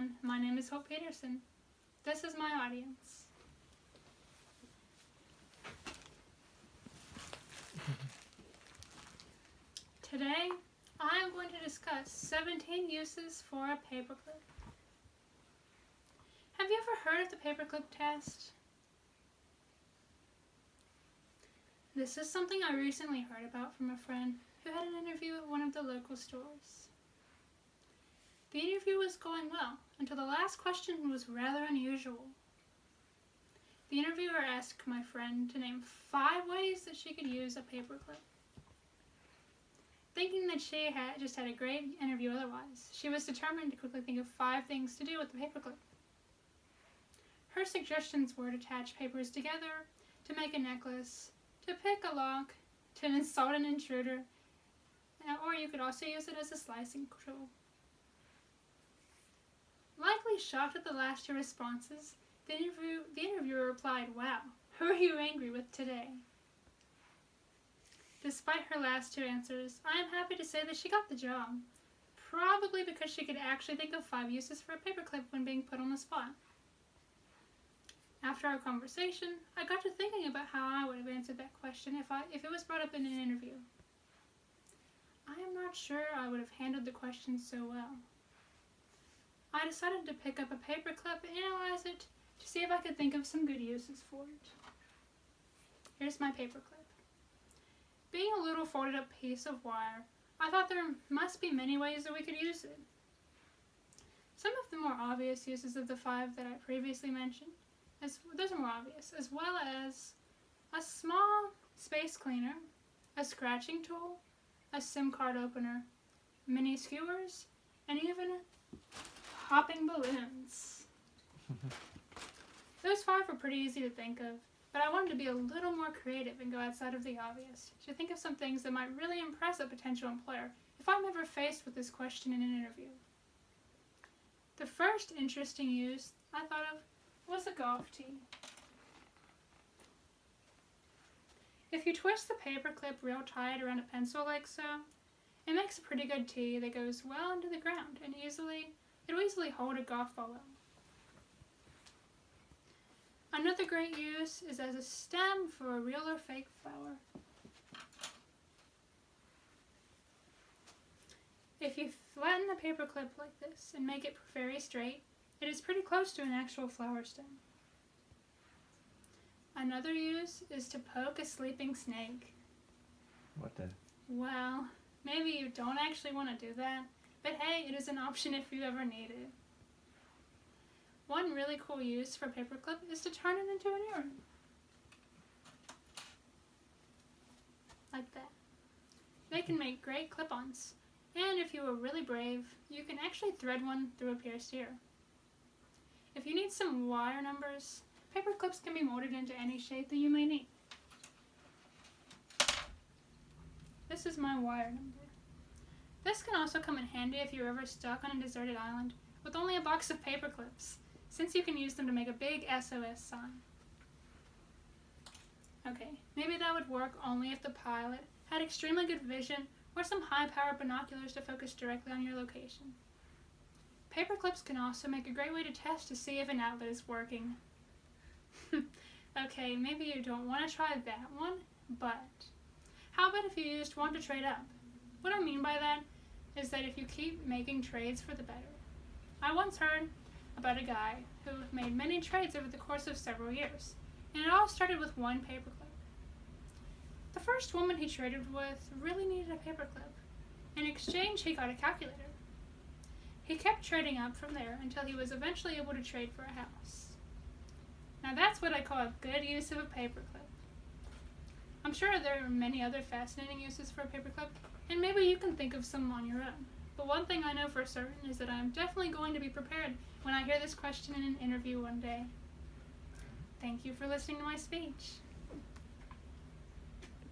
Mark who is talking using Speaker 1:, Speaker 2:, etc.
Speaker 1: everyone. My name is Hope Peterson. This is my audience. Today, I am going to discuss 17 uses for a paperclip. Have you ever heard of the paperclip test? This is something I recently heard about from a friend who had an interview at one of the local stores. The interview was going well until the last question was rather unusual. The interviewer asked my friend to name 5 ways that she could use a paperclip. Thinking that she had just had a great interview otherwise, she was determined to quickly think of 5 things to do with the paperclip. Her suggestions were to attach papers together, to make a necklace, to pick a lock, to insult an intruder, or you could also use it as a slicing tool. Likely shocked at the last 2 responses, the interviewer replied, "Wow, who are you angry with today?" Despite her last 2 answers, I am happy to say that she got the job, probably because she could actually think of 5 uses for a paperclip when being put on the spot. After our conversation, I got to thinking about how I would have answered that question if it was brought up in an interview. I am not sure I would have handled the question so well. I decided to pick up a paperclip and analyze it to see if I could think of some good uses for it. Here's my paperclip. Being a little folded up piece of wire, I thought there must be many ways that we could use it. Some of the more obvious uses of the 5 that I previously mentioned, those are more obvious, as well as a small space cleaner, a scratching tool, a SIM card opener, mini skewers, and even popping balloons. Those 5 were pretty easy to think of, but I wanted to be a little more creative and go outside of the obvious, to think of some things that might really impress a potential employer if I'm ever faced with this question in an interview. The first interesting use I thought of was a golf tee. If you twist the paperclip real tight around a pencil like so, it makes a pretty good tee that goes well into the ground and it'll easily hold a golf ball well. Another great use is as a stem for a real or fake flower. If you flatten the paperclip like this and make it very straight, it is pretty close to an actual flower stem. Another use is to poke a sleeping snake.
Speaker 2: What the?
Speaker 1: Well, maybe you don't actually want to do that, but hey, it is an option if you ever need it. One really cool use for a paperclip is to turn it into an earring. Like that. They can make great clip-ons, and if you are really brave, you can actually thread one through a pierced ear. If you need some wire numbers, paperclips can be molded into any shape that you may need. This is my wire number. This can also come in handy if you're ever stuck on a deserted island with only a box of paperclips, since you can use them to make a big SOS sign. Okay, maybe that would work only if the pilot had extremely good vision or some high-powered binoculars to focus directly on your location. Paperclips can also make a great way to test to see if an outlet is working. Okay, maybe you don't want to try that one, but how about if you used one to trade up? What I mean by that is that if you keep making trades for the better. I once heard about a guy who made many trades over the course of several years, and it all started with one paperclip. The first woman he traded with really needed a paperclip. In exchange, he got a calculator. He kept trading up from there until he was eventually able to trade for a house. Now that's what I call a good use of a paperclip. I'm sure there are many other fascinating uses for a paperclip, and maybe you can think of some on your own. But one thing I know for certain is that I am definitely going to be prepared when I hear this question in an interview one day. Thank you for listening to my speech.